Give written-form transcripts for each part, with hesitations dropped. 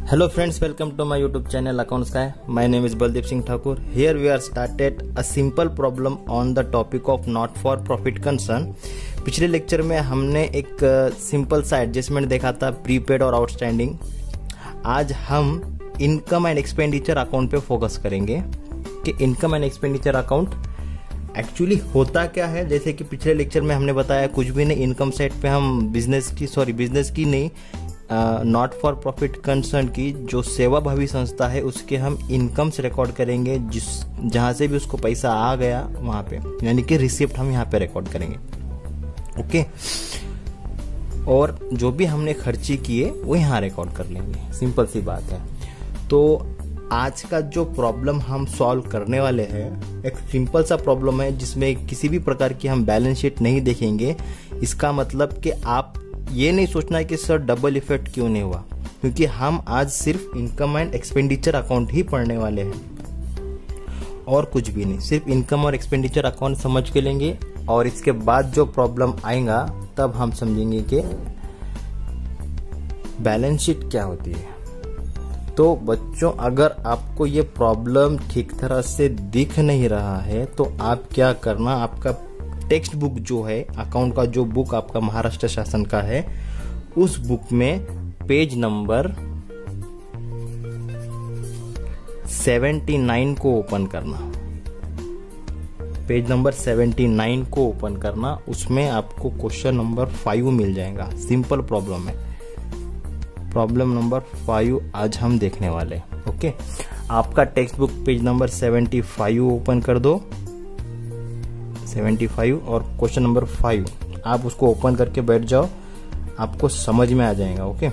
Hello friends, welcome to my YouTube channel Accounts Guy. My name is Baldeep Singh Thakur. Here we are started a simple problem on the topic of not for profit concern. पिछले lecture में हमने एक simple सा adjustment देखा था prepaid और outstanding. आज हम इनकम एंड एक्सपेंडिचर अकाउंट पे फोकस करेंगे कि income and expenditure account actually होता क्या है. जैसे कि पिछले लेक्चर में हमने बताया कुछ भी नहीं, इनकम साइड पे हम बिजनेस की नहीं, नॉट फॉर प्रॉफिट कंसर्न की जो सेवाभावी संस्था है उसके हम इनकम्स रिकॉर्ड करेंगे, जहां से भी उसको पैसा आ गया वहां पे, यानी कि रिसिप्ट हम यहाँ पे रिकॉर्ड करेंगे. ओके, और जो भी हमने खर्ची किए वो यहाँ रिकॉर्ड कर लेंगे. सिंपल सी बात है. तो आज का जो प्रॉब्लम हम सॉल्व करने वाले हैं एक सिंपल सा प्रॉब्लम है जिसमें किसी भी प्रकार की हम बैलेंस शीट नहीं देखेंगे. इसका मतलब कि आप ये नहीं सोचना है कि सर डबल इफेक्ट क्यों नहीं हुआ, क्योंकि हम आज सिर्फ इनकम एंड एक्सपेंडिचर अकाउंट ही पढ़ने वाले हैं और कुछ भी नहीं. सिर्फ इनकम और एक्सपेंडिचर अकाउंट समझ के लेंगे और इसके बाद जो प्रॉब्लम आएगा तब हम समझेंगे कि बैलेंस शीट क्या होती है. तो बच्चों, अगर आपको ये प्रॉब्लम ठीक तरह से दिख नहीं रहा है तो आप क्या करना, आपका टेक्स्ट बुक जो है अकाउंट का, जो बुक आपका महाराष्ट्र शासन का है, उस बुक में पेज नंबर 79 को ओपन करना. पेज नंबर 79 को ओपन करना. उसमें आपको क्वेश्चन नंबर 5 मिल जाएगा. सिंपल प्रॉब्लम है. प्रॉब्लम नंबर 5 आज हम देखने वाले हैं. ओके, आपका text book page number 75 open कर दो. 75 और क्वेश्चन नंबर 5 आप उसको ओपन करके बैठ जाओ, आपको समझ में आ जाएगा. ओके,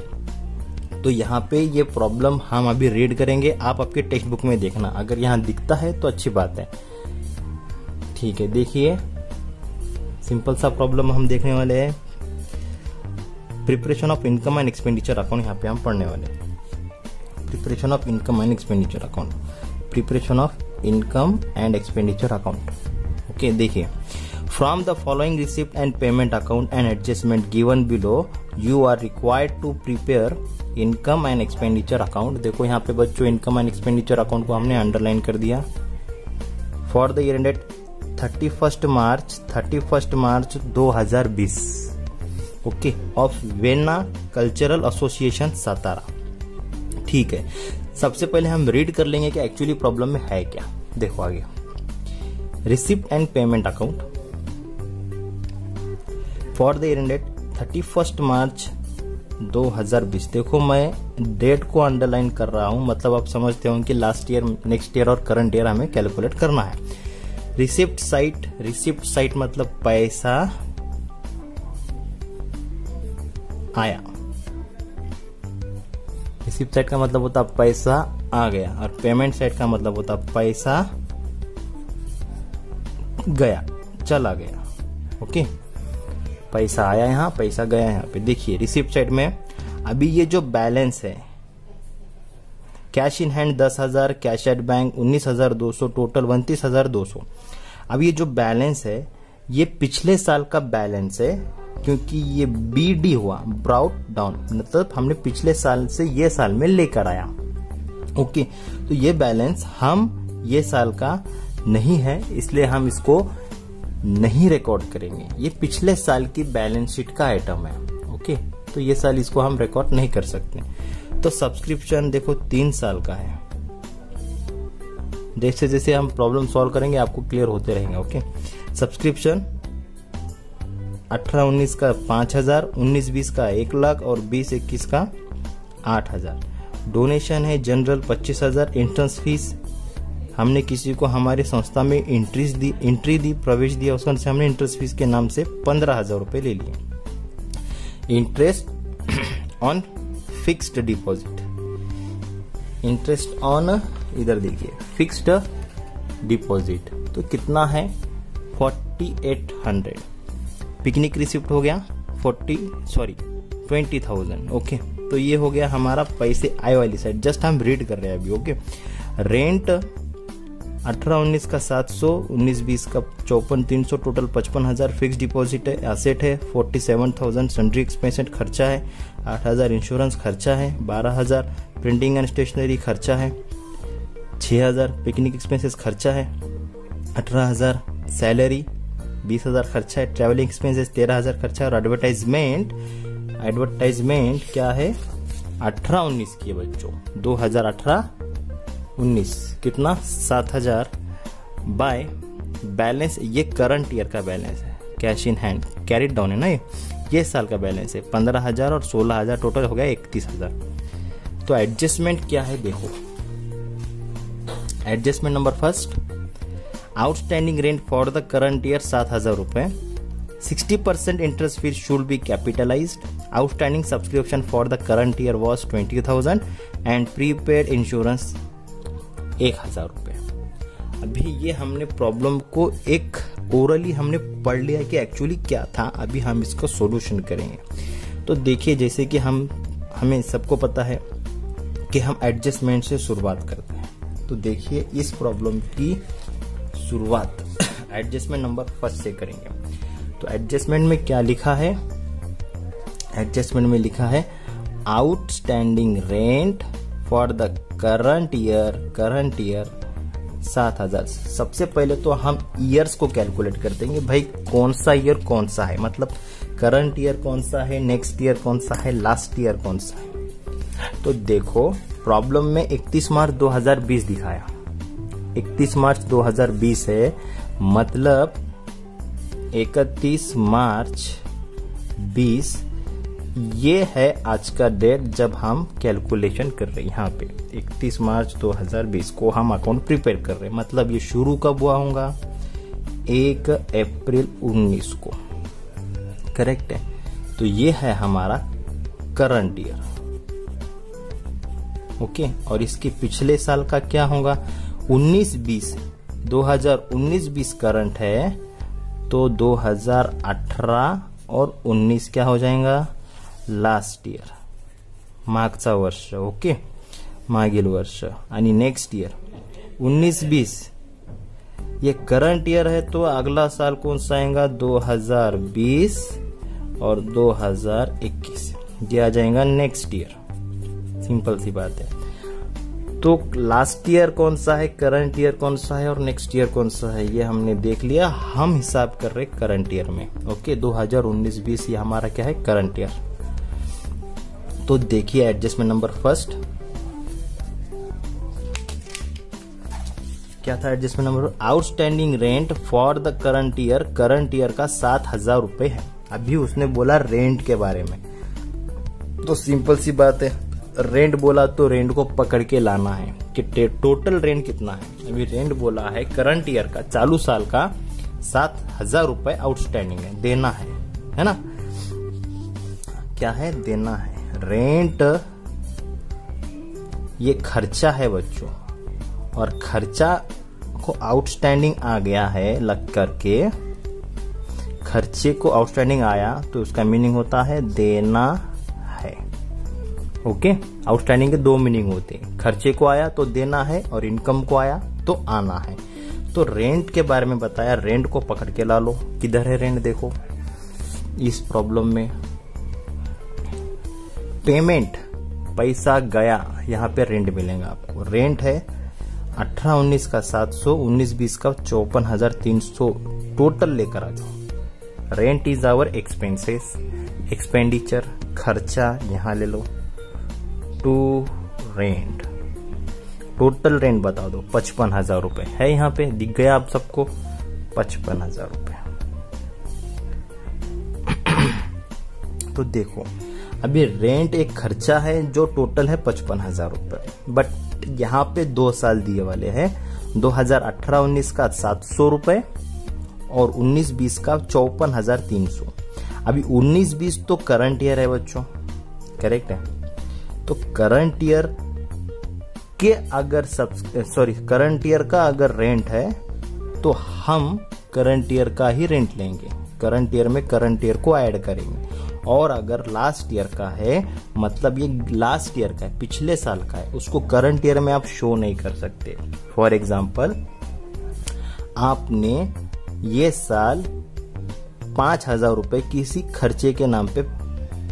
तो यहाँ पे ये प्रॉब्लम हम अभी रीड करेंगे. आप आपके टेक्स्ट बुक में देखना, अगर यहाँ दिखता है तो अच्छी बात है. ठीक है, देखिए सिंपल सा प्रॉब्लम हम देखने वाले हैं. Preparation of income and expenditure account यहाँ पे हम पढ़ने वाले हैं. Preparation of income and expenditure account. Preparation of income and expenditure account. Okay, देखिए, from the following receipt and payment account and adjustment given below you are required to prepare income and expenditure account. देखो यहाँ पे बच्चों income and expenditure account को हमने underline कर दिया. For the year ended 31 March 2020. Okay, of vena cultural association Satara. ठीक है, सबसे पहले हम रीड कर लेंगे कि एक्चुअली प्रॉब्लम में है क्या. देखो आगे, receipt and payment account for the year ended 31 मार्च 2020. देखो मैं डेट को अंडरलाइन कर रहा हूं, मतलब आप समझते हो कि लास्ट ईयर, नेक्स्ट ईयर और करंट ईयर हमें कैलकुलेट करना है. रिसिप्ट साइट मतलब पैसा आया. रिसिप्ट साइड का मतलब होता पैसा आ गया और पेमेंट साइड का मतलब होता पैसा गया, चला गया. ओके, पैसा आया यहाँ, पैसा गया यहाँ पे. देखिए रिसिप्ट साइड में अभी ये जो बैलेंस है, cash in hand 10,000, cash at bank 19,200, total 29,200. अब ये जो बैलेंस है ये पिछले साल का बैलेंस है, क्योंकि ये बीडी हुआ, ब्राउट डाउन, मतलब हमने पिछले साल से ये साल में लेकर आया. ओके, तो ये बैलेंस हम ये साल का नहीं है, इसलिए हम इसको नहीं रिकॉर्ड करेंगे. ये पिछले साल की बैलेंस शीट का आइटम है. ओके, तो ये साल इसको हम रिकॉर्ड नहीं कर सकते. तो सब्सक्रिप्शन देखो 3 साल का है. जैसे जैसे हम प्रॉब्लम सॉल्व करेंगे आपको क्लियर होते रहेंगे. ओके, सब्सक्रिप्शन 18-19 का 5,000, 19-20 का 1 लाख और 20-21 का 8,000. डोनेशन है जनरल 25,000. एंट्रेंस फीस हमने किसी को हमारी संस्था में एंट्री दी, प्रवेश दिया, उसका से हमने इंटरेस्ट फीस के नाम से 15,000 रुपए ले लिए. Interest on fixed deposit, interest on, इधर देखिए, फिक्स्ड डिपॉजिट तो कितना है 4,800. पिकनिक रिसिप्ट हो गया 20,000. ओके, तो ये हो गया हमारा पैसे आए वाली साइड. जस्ट हम रीड कर रहे हैं अभी. ओके, रेंट 18-19 का 700, 19-20 का 54,300, टोटल 55,000 फिक्स डिपॉजिट है, एसेट है 47,000, सन्ड्री एक्सपेंसेस खर्चा है, 8,000 इंश्योरेंस खर्चा है, 12,000 प्रिंटिंग एंड स्टेशनरी खर्चा है, 6,000 पिकनिक एक्सपेंसेस खर्चा है, 18,000 सैलरी, 20,000 खर्चा है, ट्रैवलिंग एक्सपेंसेस 13,000 खर्चा है, और एडवर्टाइजमेंट क्या है 18-19 की बच्चों, 2018-19 कितना 7,000 बाय बैलेंस, ये करंट ईयर का बैलेंस है, cash in hand carried down है ना, ये साल का बैलेंस है 15,000 और 16,000, टोटल हो गया 31,000। तो एडजस्टमेंट क्या है देखो, adjustment number first, outstanding rent for the current year 7,000 रुपए, 60% interest fees should be capitalised, outstanding subscription for the current year was 20,000 and prepaid insurance 1,000 रुपए। अभी ये हमने प्रॉब्लम को एक ओरली हमने पढ़ लिया कि एक्चुअली क्या था, अभी हम इसका सॉल्यूशन करेंगे। तो देखिए जैसे कि हमें सबको पता है कि हम एडजस्टमेंट से शुरुआत करते हैं, तो देखिए इस प्रॉब्लम की शुरुआत एडजस्टमेंट नंबर फर्स्ट से करेंगे। तो एडजस्टमेंट में क्या लिखा है, एडजस्टमेंट में लिखा है outstanding rent for the current year 7,000। सबसे पहले तो हम ईयर्स को कैलकुलेट कर देंगे, भाई कौन सा ईयर कौन सा है, मतलब करंट ईयर कौन सा है, नेक्स्ट ईयर कौन सा है, लास्ट ईयर कौन सा है। तो देखो प्रॉब्लम में 31 मार्च 2020 दिखाया, 31 मार्च 2020 है, मतलब 31 मार्च 20 ये है आज का डेट जब हम कैलकुलेशन कर रहे हैं। यहाँ पे 31 मार्च 2020 को हम अकाउंट प्रिपेयर कर रहे हैं, मतलब ये शुरू कब हुआ होगा 1 अप्रैल 19 को, करेक्ट है। तो ये है हमारा करंट ईयर, ओके। और इसके पिछले साल का क्या होगा 19-20, 2019-20 करंट है, तो 2018 और 19 क्या हो जाएगा लास्ट ईयर, मागचा वर्ष, ओके, मागील वर्ष। आणि नेक्स्ट ईयर 19-20 ये करंट ईयर है, तो अगला साल कौन सा आएगा 2020 और 2021, ये आ जाएगा नेक्स्ट ईयर, सिंपल सी बात है। तो लास्ट ईयर कौन सा है, करंट ईयर कौन सा है और नेक्स्ट ईयर कौन सा है, ये हमने देख लिया। हम हिसाब कर रहे करंट ईयर में, ओके। 2019-20 ये हमारा क्या है करंट ईयर। तो देखिए एडजस्टमेंट नंबर फर्स्ट क्या था, adjustment number outstanding rent for the current year का 7,000 रुपए है। अभी उसने बोला रेंट के बारे में, तो सिंपल सी बात है, रेंट बोला तो रेंट को पकड़ के लाना है कि टोटल रेंट कितना है। अभी रेंट बोला है करंट ईयर का, चालू साल का 7,000 रुपए आउटस्टैंडिंग है, देना है ना, क्या है देना है। रेंट ये खर्चा है बच्चों, और खर्चा को आउटस्टैंडिंग आ गया है लग करके, खर्चे को आउटस्टैंडिंग आया तो उसका मीनिंग होता है देना है, ओके। आउटस्टैंडिंग के दो मीनिंग होते हैं, खर्चे को आया तो देना है और इनकम को आया तो आना है। तो रेंट के बारे में बताया, रेंट को पकड़ के ला लो, किधर है रेंट देखो इस प्रॉब्लम में, पेमेंट पैसा गया, यहाँ पे रेंट मिलेगा आपको। रेंट है 18-19 का 700, 19-20 का 54,300, टोटल लेकर आ जाओ। Rent is our expenses, expenditure खर्चा यहाँ ले लो, टू रेंट, टोटल रेंट बता दो 55,000 रुपए है, यहाँ पे दिख गया आप सबको 55,000 रुपए। तो देखो अभी रेंट एक खर्चा है जो टोटल है 55,000 रुपए, बट यहाँ पे 2 साल दिए वाले हैं, 2018-19 का 700 रुपए और 19-20 का 54,300। अभी 19-20 तो करंट ईयर है बच्चों, करेक्ट है। तो करंट ईयर के अगर करंट ईयर का अगर रेंट है तो हम करंट ईयर का ही रेंट लेंगे, करंट ईयर में करंट ईयर को ऐड करेंगे। और अगर लास्ट ईयर का है, मतलब ये लास्ट ईयर का है, पिछले साल का है, उसको करंट ईयर में आप शो नहीं कर सकते। फॉर एग्जाम्पल आपने ये साल 5,000 रुपए किसी खर्चे के नाम पे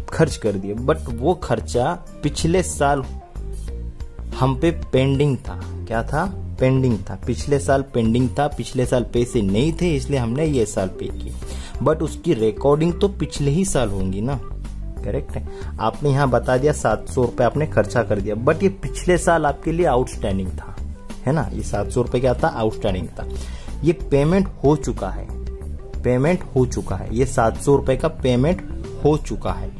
खर्च कर दिए, बट वो खर्चा पिछले साल हम पे पेंडिंग था। क्या था? पेंडिंग था। पिछले साल पेंडिंग था, पिछले साल पैसे नहीं थे, इसलिए हमने ये साल पे किए, बट उसकी रिकॉर्डिंग तो पिछले ही साल होंगी ना। करेक्ट है। आपने यहाँ बता दिया 700 रुपए आपने खर्चा कर दिया, बट ये पिछले साल आपके लिए आउटस्टैंडिंग था, है ना। ये 700 रुपए क्या था? आउटस्टैंडिंग था। ये पेमेंट हो चुका है, पेमेंट हो चुका है। ये 700 रुपए का पेमेंट हो चुका है।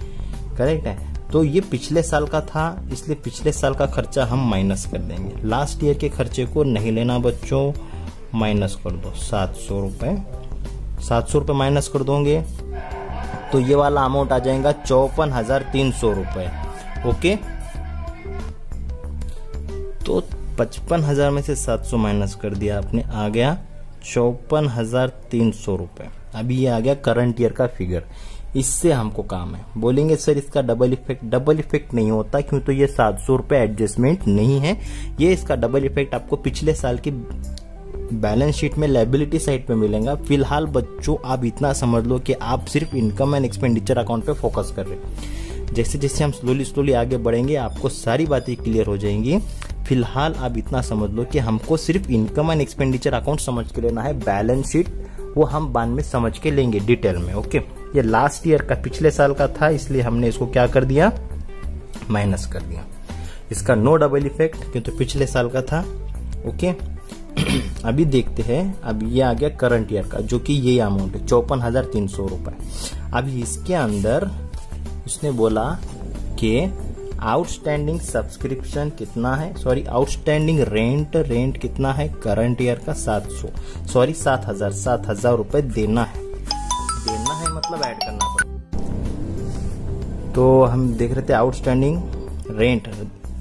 करेक्ट है। तो ये पिछले साल का था, इसलिए पिछले साल का खर्चा हम माइनस कर देंगे। लास्ट ईयर के खर्चे को नहीं लेना बच्चों, माइनस कर दो 700 रुपए। 700 रुपए माइनस कर दोगे तो ये वाला अमाउंट आ जाएगा 54,300 रुपए। ओके, तो 55,000 में से 700 माइनस कर दिया आपने, आ गया 54,300 रुपए। अभी ये आ गया करंट ईयर का फिगर। इससे हमको काम है। बोलेंगे सर इसका डबल इफेक्ट, डबल इफेक्ट नहीं होता, क्यों? तो ये 700 रुपए एडजस्टमेंट नहीं है। ये इसका डबल इफेक्ट आपको पिछले साल की बैलेंस शीट में लायबिलिटी साइड पे मिलेगा। फिलहाल बच्चों आप इतना समझ लो कि आप सिर्फ इनकम एंड एक्सपेंडिचर अकाउंट पे फोकस कर रहे हैं। जैसे जैसे हम स्लोली आगे बढ़ेंगे आपको सारी बातें क्लियर हो जाएंगी। फिलहाल आप इतना समझ लो कि हमको सिर्फ इनकम एंड एक्सपेंडिचर अकाउंट समझ के लेना है। बैलेंस शीट वो हम बाद में समझ के लेंगे डिटेल में। ओके, ये लास्ट ईयर का पिछले साल का था, इसलिए हमने इसको क्या कर दिया? माइनस कर दिया। इसका नो डबल इफेक्ट क्योंकि तो पिछले साल का था। ओके, अभी देखते हैं। अब ये आ गया करंट ईयर का, जो कि ये अमाउंट है 54,300 रुपए। अभी इसके अंदर उसने बोला कि आउटस्टैंडिंग सब्सक्रिप्शन कितना है, सॉरी आउटस्टैंडिंग रेंट कितना है करंट ईयर का? 7,000 रुपए देना है। देना है मतलब ऐड करना पड़ेगा। तो हम देख रहे थे आउटस्टैंडिंग रेंट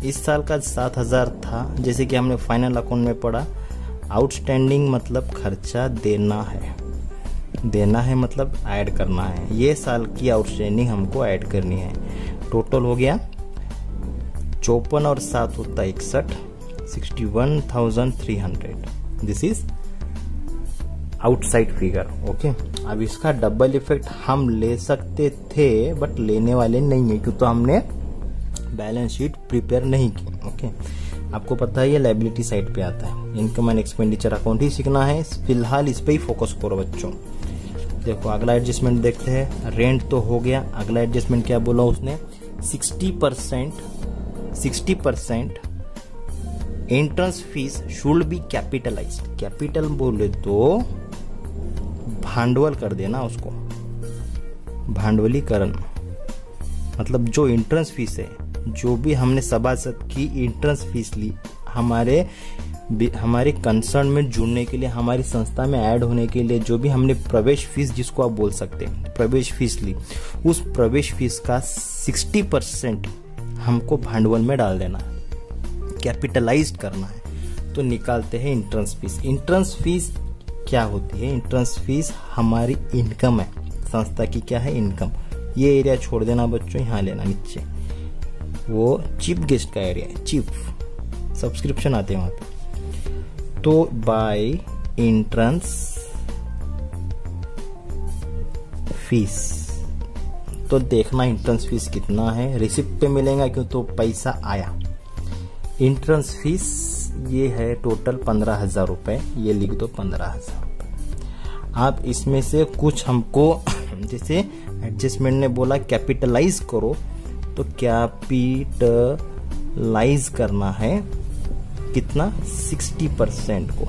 इस साल का 7,000 था, जैसे कि हमने फाइनल अकाउंट में पढ़ा। आउटस्टैंडिंग मतलब खर्चा देना है, देना है मतलब ऐड करना है। ये साल की आउटस्टैंडिंग हमको ऐड करनी है। टोटल हो गया 54 और 7 होता है 61, 61,300। This is outside figure. Okay, अब इसका डबल इफेक्ट हम ले सकते थे, बट लेने वाले नहीं है क्योंकि तो हमने बैलेंस शीट प्रिपेयर नहीं की। ओके, आपको पता है ये लायबिलिटी साइड पे आता है। इनकम एंड एक्सपेंडिचर अकाउंट ही सीखना है। फिलहाल इस पे ही फोकस करो बच्चों। देखो अगला एडजस्टमेंट देखते हैं। रेंट तो हो गया। अगला एडजस्टमेंट क्या बोला उसने? 60% entrance fees should be capitalised. Capital बोले तो भांडवल कर देना उसको, भांडवलीकरण। मतलब जो एंट्रेंस फीस है, जो भी हमने सभासद की एंट्रेंस फीस ली, हमारे कंसर्न में जुड़ने के लिए, हमारी संस्था में ऐड होने के लिए, जो भी हमने प्रवेश फीस, जिसको आप बोल सकते हैं प्रवेश फीस ली, उस प्रवेश फीस का 60% हमको भांडवल में डाल देना है, कैपिटलाइज्ड करना है। तो निकालते हैं एंट्रेंस फीस। एंट्रेंस फीस क्या होती है? एंट्रेंस फीस हमारी इनकम है, संस्था की क्या है? इनकम। ये एरिया छोड़ देना बच्चों, यहाँ लेना नीचे, वो चीफ गेस्ट का एरिया है। चीफ सब्सक्रिप्शन आते हैं वहां पे। तो बाय एंट्रेंस फीस, तो देखना एंट्रेंस फीस कितना है। रिसिप्ट पे मिलेगा क्यों? तो पैसा आया। एंट्रेंस फीस ये है टोटल 15,000 रुपए। ये लिख दो 15,000 रुपए। आप इसमें से कुछ हमको जैसे एडजस्टमेंट ने बोला कैपिटलाइज करो, तो कैपिटलाइज करना है कितना? 60% को।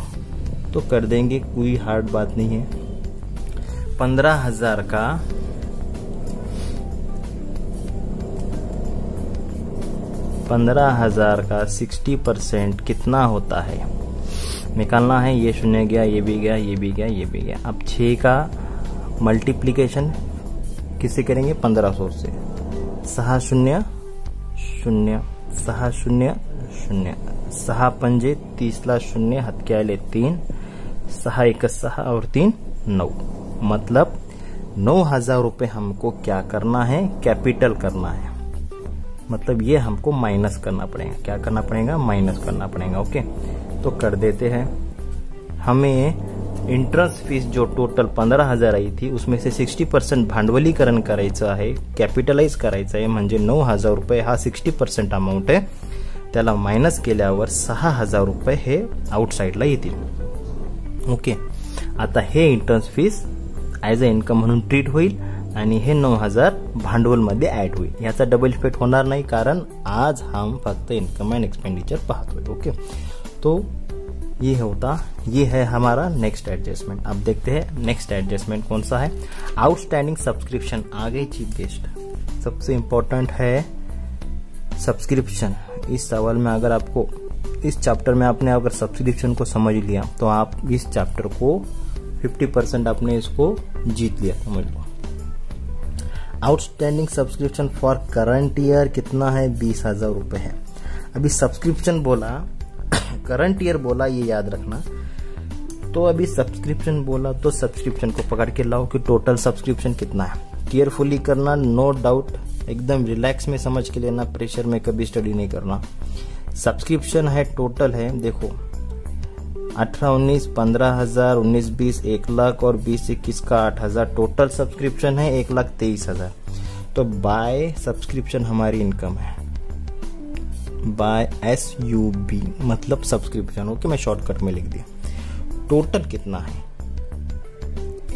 तो कर देंगे, कोई हार्ड बात नहीं है। 15,000 का 60% कितना होता है निकालना है। ये शून्य गया, ये भी गया, ये भी गया, ये भी गया। अब 6 का मल्टीप्लीकेशन किससे करेंगे? 1500 से। 6 0 0 6 0 0 6 पंजे 30ला 0 हात के आले 3 6 1 6 और 3 9। मतलब 9,000 रुपए हमको क्या करना है? कैपिटल करना है। मतलब ये हमको माइनस करना पड़ेगा। क्या करना पड़ेगा? माइनस करना पड़ेगा। ओके, तो कर देते हैं। हमें इंट्रन्स फीस जो टोटल 15,000 आई थी उसमें से 60% भांडवलीकरण करायचं आहे, कॅपिटलाइज करायचं आहे, म्हणजे 9,000 रुपये हा 60% अमाऊंट आहे. त्याला मायनस केल्यावर 6,000 रुपये हे आउटसाइडला येतील. ओके, आता हे इंट्रन्स फीस ॲज अ इन्कम म्हणून ट्रीट होईल आणि हे 9,000 भांडवलमध्ये ऍड होईल. याचा डबल इफेक्ट होणार नाही कारण आज हम फक्त इनकम एंड एक्सपेंडिचर पाहतोय. ओके, तो ये होता, ये है हमारा नेक्स्ट एडजस्टमेंट. अब देखते हैं नेक्स्ट एडजस्टमेंट कौन सा है. Outstanding subscription. आ गई चीफ गेस्ट. सबसे इंपॉर्टेंट है सब्सक्रिप्शन. इस सवाल में अगर आपको इस चैप्टर में आपने अगर सब्सक्रिप्शन को समझ लिया तो आप इस चैप्टर को 50% आपने इसको जीत लिया, समझ लो. Outstanding subscription for current year कितना है, 20,000 रुपए है. अभी सब्सक्रिप्शन बोला, करंट ईयर बोला, ये याद रखना. तो अभी सब्सक्रिप्शन बोला तो सब्सक्रिप्शन को पकड़ के लाओ कि टोटल सब्सक्रिप्शन कितना है. केयरफुली करना, नो डाउट, एकदम रिलैक्स में समझ के लेना, प्रेशर में कभी स्टडी नहीं करना. सब्सक्रिप्शन है, टोटल है, देखो 18-19 15,000, 19-20 1,00,000 और 20-21 का 8,000. टोटल सब्सक्रिप्शन है 1,23,000. तो बाय सब्सक्रिप्शन हमारी इनकम है, बाय SUB मतलब सब्सक्रिप्शन. ओके, मैं शॉर्टकट में लिख दिया. टोटल कितना है,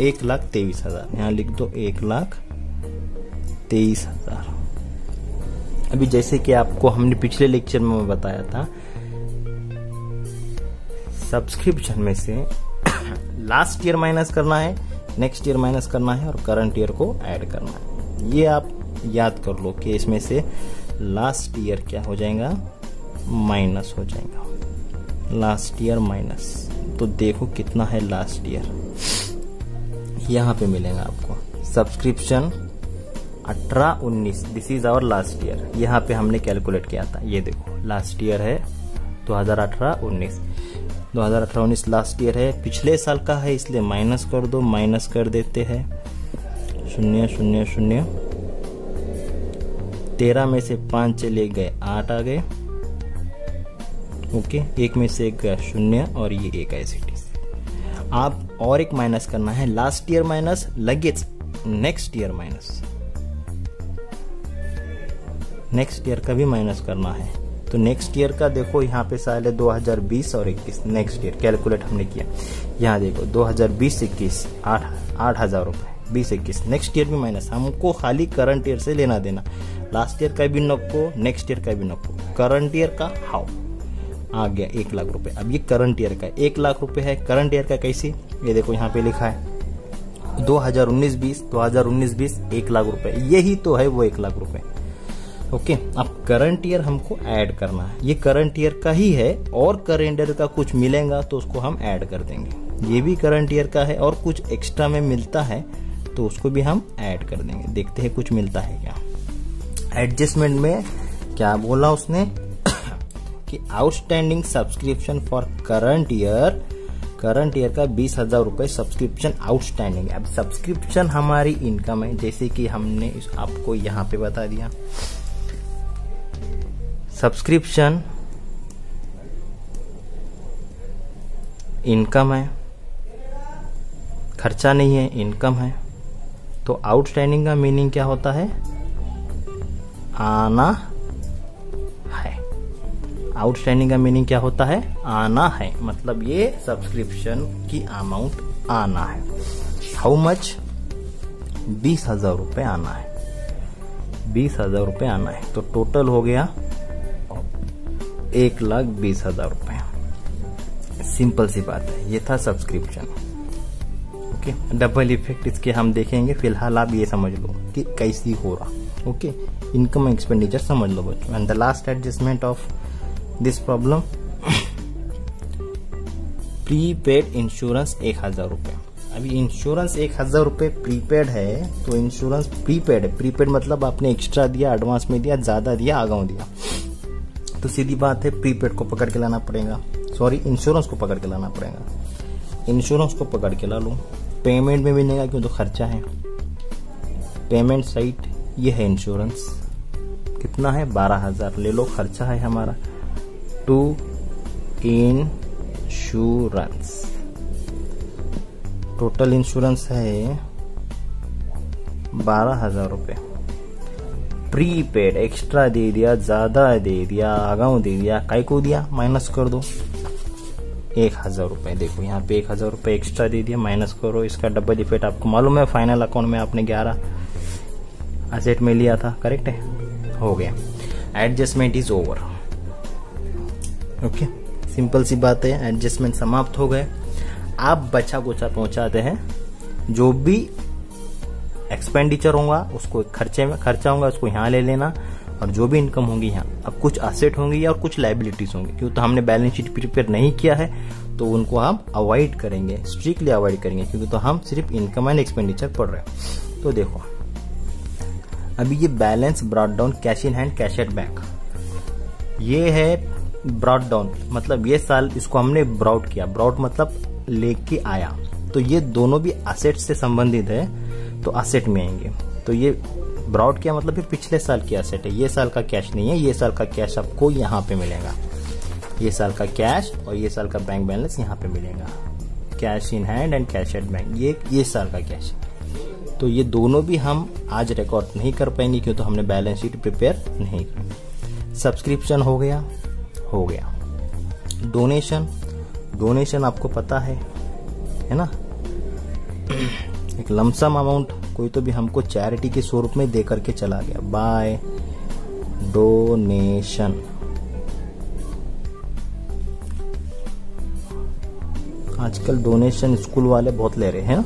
1,23,000. यहां लिख दो 1,23,000. अभी जैसे कि आपको हमने पिछले लेक्चर में बताया था, सब्सक्रिप्शन में से लास्ट ईयर माइनस करना है, नेक्स्ट ईयर माइनस करना है और करंट ईयर को ऐड करना है. ये आप याद कर लो कि इसमें से लास्ट ईयर क्या हो जाएगा, माइनस हो जाएगा. लास्ट ईयर माइनस, तो देखो कितना है लास्ट ईयर, यहां पे मिलेगा आपको. Subscription 18-19, this is our last year. यहां पे हमने कैलकुलेट किया था, ये देखो लास्ट ईयर है 2018-19. 2018-19 लास्ट ईयर है, पिछले साल का है, इसलिए माइनस कर दो. माइनस कर देते हैं 0 0 0. 13 में से 5 चले गए, 8 आ गए. ओके, 1 में से 1 गया 0 और ये 1 ऐसे. आप और एक माइनस करना है, लास्ट ईयर माइनस, लगेच next year minus, next year का भी माइनस करना है. तो नेक्स्ट ईयर का देखो यहाँ पे साल है 2020 और 21. नेक्स्ट ईयर कैलकुलेट हमने किया, यहाँ देखो 2020-21 8,000 रुपए, 20-21 नेक्स्ट ईयर भी माइनस. हमको खाली करंट ईयर से लेना देना, लास्ट ईयर का भी नको, नेक्स्ट ईयर का भी नको. करंट ईयर का हाउ आ गया 1,00,000 रुपए. अब ये करंट ईयर का 1,00,000 रुपए है. करंट ईयर का कैसी, ये देखो यहाँ पे लिखा है 2019-20, 2019-20 1,00,000 रुपए, यही तो है वो 1,00,000 रुपए. ओके, अब करंट ईयर हमको ऐड करना है. ये करंट ईयर का ही है और करंट ईयर का कुछ मिलेगा तो उसको हम ऐड कर देंगे. ये भी करंट ईयर का है और कुछ एक्स्ट्रा में मिलता है तो उसको भी हम ऐड कर देंगे. देखते हैं कुछ मिलता है क्या. एडजस्टमेंट में क्या बोला उसने कि outstanding subscription for current year का 20,000 रुपए सब्सक्रिप्शन आउटस्टैंडिंग है. अब सब्सक्रिप्शन हमारी इनकम है, जैसे कि हमने आपको यहां पे बता दिया. सब्सक्रिप्शन इनकम है, खर्चा नहीं है, इनकम है. तो आउटस्टैंडिंग का मीनिंग क्या होता है, आना है. आउटस्टैंडिंग का मीनिंग क्या होता है, आना है. मतलब ये सब्सक्रिप्शन की अमाउंट आना है. हाउ मच, 20,000 रुपए आना है. 20,000 रुपए आना है. तो टोटल हो गया 1,20,000 रुपए. सिंपल सी बात है, ये था सब्सक्रिप्शन. ओके, डबल इफेक्ट इसके हम देखेंगे. फिलहाल आप ये समझ लो कि कैसी हो रहा. ओके, इनकम एक्सपेंडिचर समझ लो बच्चों. And the last adjustment of this problem, prepaid insurance 1,000 रुपए. अभी इंश्योरेंस 1,000 रुपए प्रीपेड है, तो इंश्योरेंस प्रीपेड है. प्रीपेड मतलब आपने एक्स्ट्रा दिया, एडवांस में दिया, ज्यादा दिया, आगाऊ दिया. तो सीधी बात है प्रीपेड को पकड़ के लाना पड़ेगा, सॉरी इंश्योरेंस को पकड़ के लाना पड़ेगा. इंश्योरेंस को पकड़ के ला लो. पेमेंट में मिलेगा क्यों, तो खर्चा है. पेमेंट साइट ये है इंश्योरेंस, कितना है 12,000 ले लो, खर्चा है हमारा. टू इंश्योरेंस टोटल इंश्योरेंस है 12,000 रुपये। प्रीपेड एक्स्ट्रा दे दिया, ज्यादा दे दिया, आगाऊ दे दिया, काय को दिया, माइनस कर दो 1,000 रुपये। देखो यहाँ पे 1,000 रुपये एक्स्ट्रा दे दिया, माइनस करो, इसका डबल इफेक्ट आपको मालूम है। फाइनल अकाउंट में आपने 11 असेट में लिया था, करेक्ट है, हो गया। Adjustment is over. Okay, simple सी बात है, एडजस्टमेंट समाप्त हो गए। आप बचा कुचा पहुंचाते हैं, जो भी एक्सपेंडिचर होगा उसको खर्चा होगा उसको यहाँ ले लेना, और जो भी इनकम होगी यहाँ। अब कुछ एसेट होंगी और कुछ लाइबिलिटीज होंगी, क्यों तो हमने बैलेंस शीट प्रिपेयर नहीं किया है तो उनको हम अवॉइड करेंगे, स्ट्रिक्टली अवॉइड करेंगे, क्योंकि तो हम सिर्फ इनकम एंड एक्सपेंडिचर पढ़ रहे हैं। तो देखो अभी ये balance brought down, cash in hand, cash at bank, ये है ब्रॉट डाउन, मतलब ये साल इसको हमने ब्रॉट किया। ब्रॉट मतलब लेके आया, तो ये दोनों भी एसेट से संबंधित है, तो एसेट में आएंगे। तो ये ब्रॉट किया मतलब फिर पिछले साल की एसेट है, ये साल का कैश नहीं है। ये साल का कैश आपको यहाँ पे मिलेगा, ये साल का कैश और ये साल का बैंक बैलेंस यहाँ पे मिलेगा। Cash in hand and cash at bank, ये साल का कैश। तो ये दोनों भी हम आज रिकॉर्ड नहीं कर पाएंगे, क्योंकि तो हमने बैलेंस शीट प्रिपेयर नहीं की। सब्सक्रिप्शन हो गया। डोनेशन आपको पता है ना, एक लमसम अमाउंट कोई तो भी हमको चैरिटी के स्वरूप में दे करके चला गया, बाय डोनेशन। आजकल डोनेशन स्कूल वाले बहुत ले रहे हैं ना,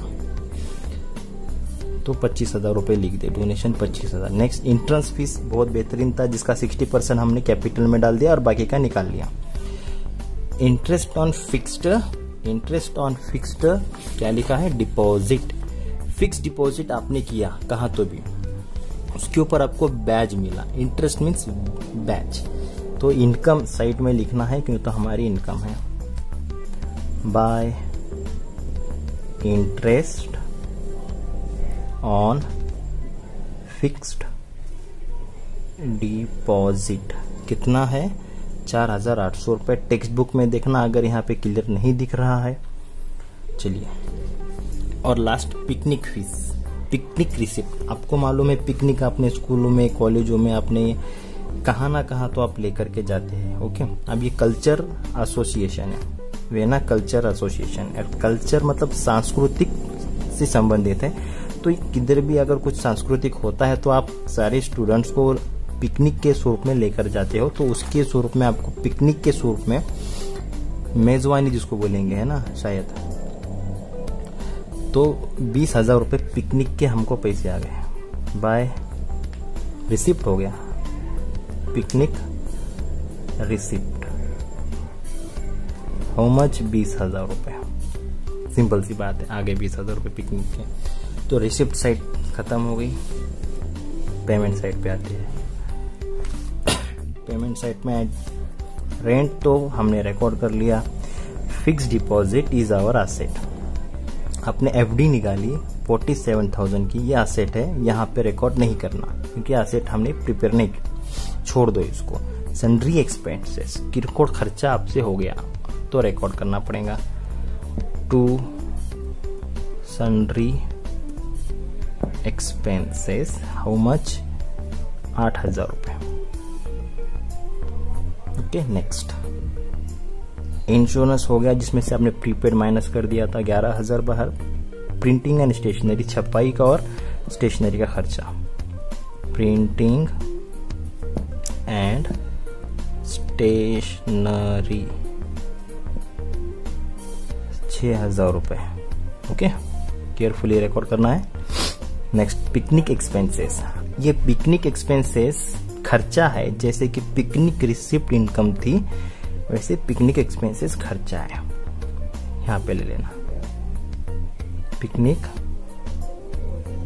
तो 25,000 रुपए लिख दे, डोनेशन 25,000। नेक्स्ट इंट्रेंस फीस बहुत बेहतरीन था, जिसका 60% हमने कैपिटल में डाल दिया और बाकी का निकाल लिया। इंटरेस्ट ऑन फिक्स्ड क्या लिखा है, डिपॉजिट। फिक्स डिपॉजिट आपने किया कहाँ तो भी, उसके ऊपर आपको बैज मिला, इंटरेस्ट मीन्स बैज। तो इनकम साइड में लिखना है, क्योंकि तो हमारी इनकम है। Bye interest on fixed deposit कितना है, 4,800 रुपए। टेक्स्ट बुक में देखना अगर यहाँ पे क्लियर नहीं दिख रहा है। चलिए, और last picnic fees, picnic receipt. आपको मालूम है पिकनिक अपने स्कूलों में, कॉलेजों में आपने कहाँ ना कहाँ तो आप लेकर के जाते हैं। ओके, अब ये कल्चर एसोसिएशन है, वेना कल्चर एसोसिएशन। कल्चर मतलब सांस्कृतिक से संबंधित है, तो किधर भी अगर कुछ सांस्कृतिक होता है तो आप सारे स्टूडेंट्स को पिकनिक के स्वरूप में लेकर जाते हो, तो उसके स्वरूप में आपको पिकनिक के स्वरूप में मेजबानी जिसको बोलेंगे, है ना शायद, तो 20,000 रुपए पिकनिक के हमको पैसे आ गए। बाय रिसिप्ट हो गया, पिकनिक रिसिप्ट। हाउ मच, 20,000 रुपए। सिंपल सी बात है, आगे 20,000 रुपए पिकनिक के। तो रिसिप्ट साइड खत्म हो गई, पेमेंट साइड पे आते हैं। पेमेंट साइड में रेंट तो हमने रिकॉर्ड कर लिया। Fix deposit is our asset. आपने एफडी निकाली 47,000 की, ये एसेट है, यहाँ पे रिकॉर्ड नहीं करना क्योंकि एसेट हमने प्रिपेयर नहीं, छोड़ दो इसको। सन्ड्री एक्सपेंसेस, किरकोळ खर्चा आपसे हो गया तो रिकॉर्ड करना पड़ेगा। To sundry expenses how much, 8,000 रुपए। ओके, नेक्स्ट इंश्योरेंस हो गया, जिसमें से आपने प्रीपेड माइनस कर दिया था 11,000 बाहर। प्रिंटिंग एंड स्टेशनरी, छपाई का और स्टेशनरी का खर्चा। प्रिंटिंग एंड स्टेशनरी 6,000 रुपए। ओके, केयरफुली रिकॉर्ड करना है। नेक्स्ट पिकनिक एक्सपेंसेस, ये पिकनिक एक्सपेंसेस खर्चा है, जैसे कि पिकनिक रिसिप्ट इनकम थी वैसे पिकनिक एक्सपेंसेस खर्चा है, यहाँ पे ले लेना। पिकनिक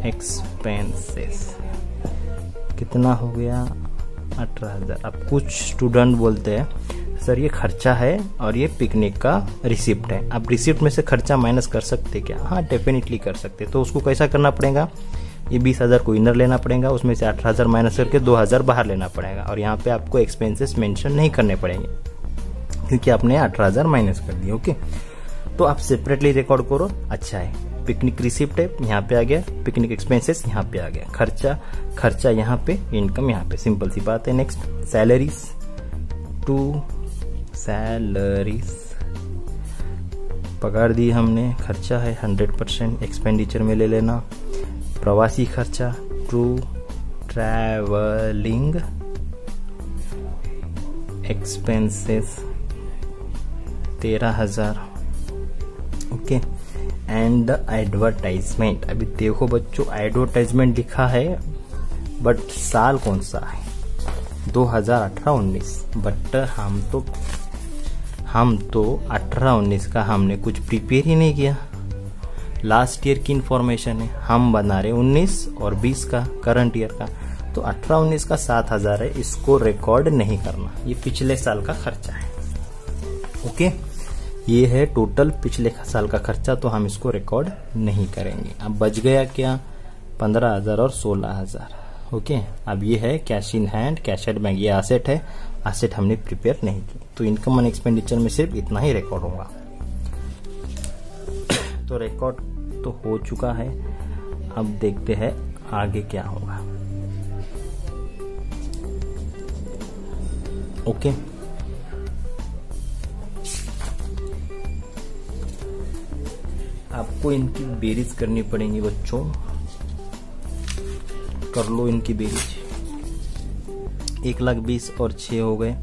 एक्सपेंसेस कितना हो गया, 18,000। अब कुछ स्टूडेंट बोलते हैं सर ये खर्चा है और ये पिकनिक का रिसिप्ट है, अब रिसिप्ट में से खर्चा माइनस कर सकते क्या? हाँ, डेफिनेटली कर सकते। तो उसको कैसा करना पड़ेगा, ये 20,000 को इनर लेना पड़ेगा, उसमें से 18,000 माइनस करके 2,000 बाहर लेना पड़ेगा, और यहाँ पे आपको एक्सपेंसेस मेंशन नहीं करने पड़ेंगे क्योंकि आपने 18,000 माइनस कर दिया। ओके, तो आप सेपरेटली रिकॉर्ड करो, अच्छा है। पिकनिक रिसिप्ट है यहाँ पे आ गया, पिकनिक एक्सपेंसेस यहाँ पे आ गया, खर्चा यहाँ पे, इनकम यहाँ पे, सिंपल सी बात है। नेक्स्ट सैलरीज, टू सैलरीज, पगार दी हमने, खर्चा है 100% एक्सपेंडिचर में ले लेना। प्रवासी खर्चा, to travelling expenses 13,000। Okay, and advertisement, अभी देखो बच्चों एडवर्टाइजमेंट लिखा है बट साल कौन सा है, 2018-19, बट हम तो 18-19 का हमने कुछ प्रिपेयर ही नहीं किया, लास्ट ईयर की इंफॉर्मेशन है, हम बना रहे 19 और 20 का करंट ईयर का, तो 18-19 का 7,000 है, इसको रिकॉर्ड नहीं करना, ये पिछले साल का खर्चा है। ओके, ये है टोटल पिछले साल का खर्चा, तो हम इसको रिकॉर्ड नहीं करेंगे। अब बच गया क्या, 15,000 और 16,000। ओके, अब ये है cash in hand, cash at bank, ये एसेट है, एसेट हमने प्रिपेयर नहीं की, तो इनकम एंड एक्सपेंडिचर में सिर्फ इतना ही रिकॉर्ड होगा। तो रिकॉर्ड तो हो चुका है, अब देखते हैं आगे क्या होगा। ओके, आपको इनकी बेरीज करनी पड़ेगी बच्चों, कर लो इनकी बेरीज। 1,20,000 और 6 हो गए,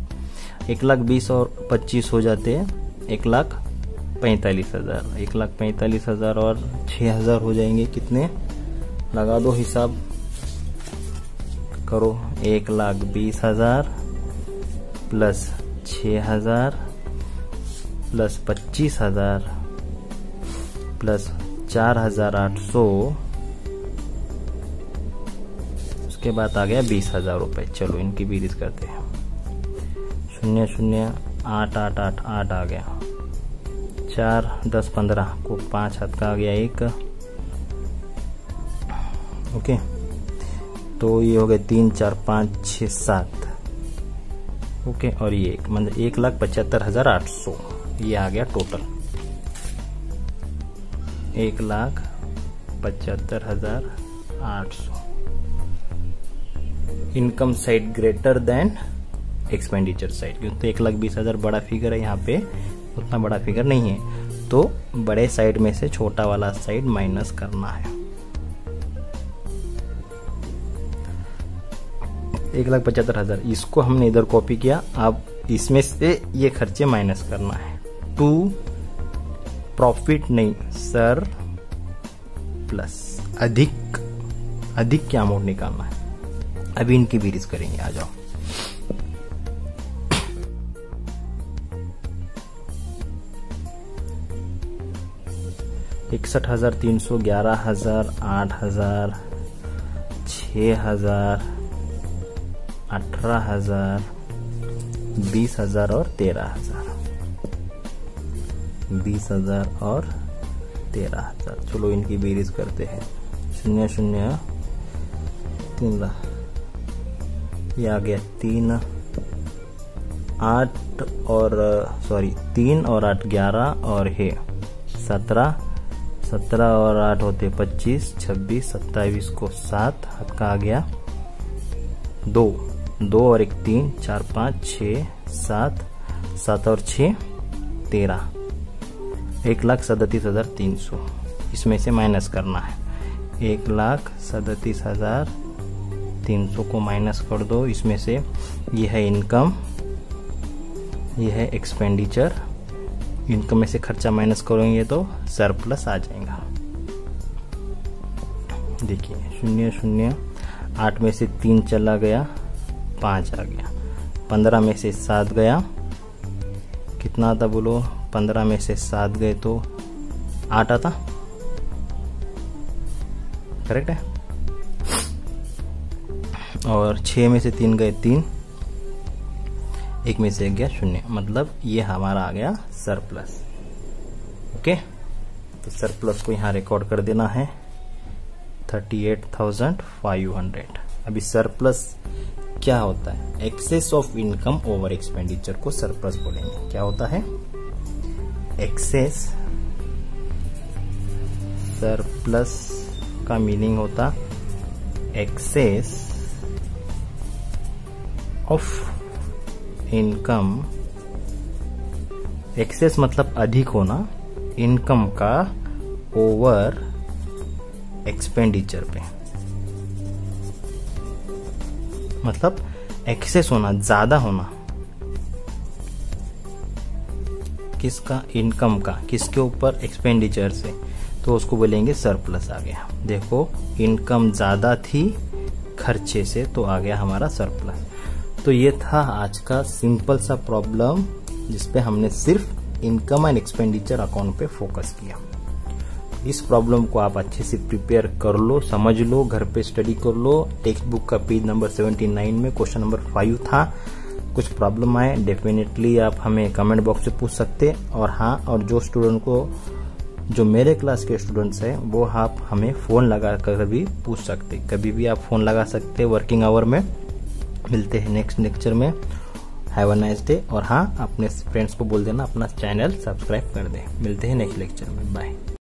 1,20,000 और 25 हो जाते हैं 1,45,000, 1,45,000 और 6,000 हो जाएंगे कितने, लगा दो हिसाब करो, 1,20,000 प्लस 6,000 प्लस 25,000 प्लस 4,800, उसके बाद आ गया 20,000 रुपए। चलो इनकी बेरीज करते हैं, 0 0 8 8 8 8 आ गया, 4 10 15 को 5 हाथ का आ गया 1। ओके, तो ये हो गए 3 4 5 6 7। ओके, और ये मतलब 1,75,800 ये आ गया total, 1,75,800। Income side greater than expenditure side, क्योंकि 1,20,000 बड़ा फिगर है, यहाँ पे उतना बड़ा फिगर नहीं है, तो बड़े साइड में से छोटा वाला साइड माइनस करना है। 1,75,000 इसको हमने इधर कॉपी किया, अब इसमें से ये खर्चे माइनस करना है। टू प्रॉफिट नहीं सर प्लस, अधिक क्या अमाउंट निकालना है, अभी इनकी बेरीज करेंगे, आ जाओ। $61,300, 11,000, 8,000, 6,000, 18,000, 20,000 और 13,000, 20,000 और 13,000। चलो इनकी बेरीज करते हैं, 0 0 3, ये आ गया 3 8 और 3 और 8 11 और है 17, 17 और 8 होते 25, 26, 27 को 7 हाथ का आ गया, 2 और 1 3 4 5 6 7, 7 और 6 13, 1,37,300 इसमें से माइनस करना है। 1,37,300 को माइनस कर दो, इसमें से ये है इनकम, ये है एक्सपेंडिचर, इनकम में से खर्चा माइनस करेंगे तो सरप्लस आ जाएगा। देखिए 0 0 8 में से 3 चला गया, 5 आ गया, 15 में से 7 गया, कितना आता बोलो, 15 में से 7 गए तो 8 आता, करेक्ट है, और 6 में से 3 गए 3, 1 में से गया 0, मतलब ये हमारा आ गया सरप्लस। ओके, तो सरप्लस को यहाँ रिकॉर्ड कर देना है 38,500। अभी सरप्लस क्या होता है, excess of income over expenditure को सरप्लस बोलेंगे। क्या होता है, एक्सेस सरप्लस का मीनिंग होता एक्सेस ऑफ इनकम, एक्सेस मतलब अधिक होना इनकम का ओवर एक्सपेंडिचर पे, मतलब एक्सेस होना, ज्यादा होना किसका, इनकम का, किसके ऊपर, एक्सपेंडिचर से, तो उसको बोलेंगे सरप्लस आ गया। देखो इनकम ज्यादा थी खर्चे से, तो आ गया हमारा सरप्लस। तो ये था आज का सिंपल सा प्रॉब्लम जिसपे हमने सिर्फ इनकम एंड एक्सपेंडिचर अकाउंट पे फोकस किया। इस प्रॉब्लम को आप अच्छे से प्रिपेयर कर लो, समझ लो, घर पे स्टडी कर लो। टेक्स्ट बुक का पेज नंबर 79 में क्वेश्चन नंबर 5 था। कुछ प्रॉब्लम आए डेफिनेटली आप हमें कमेंट बॉक्स में पूछ सकते। और हाँ, और जो स्टूडेंट को, जो मेरे क्लास के स्टूडेंट्स हैं, वो आप हमें फोन लगा कर भी पूछ सकते, कभी भी आप फोन लगा सकते वर्किंग आवर में। मिलते हैं नेक्स्ट लेक्चर में। Have a nice day. और हाँ, अपने फ्रेंड्स को बोल देना अपना चैनल सब्सक्राइब कर दे। मिलते हैं नेक्स्ट लेक्चर में। बाय।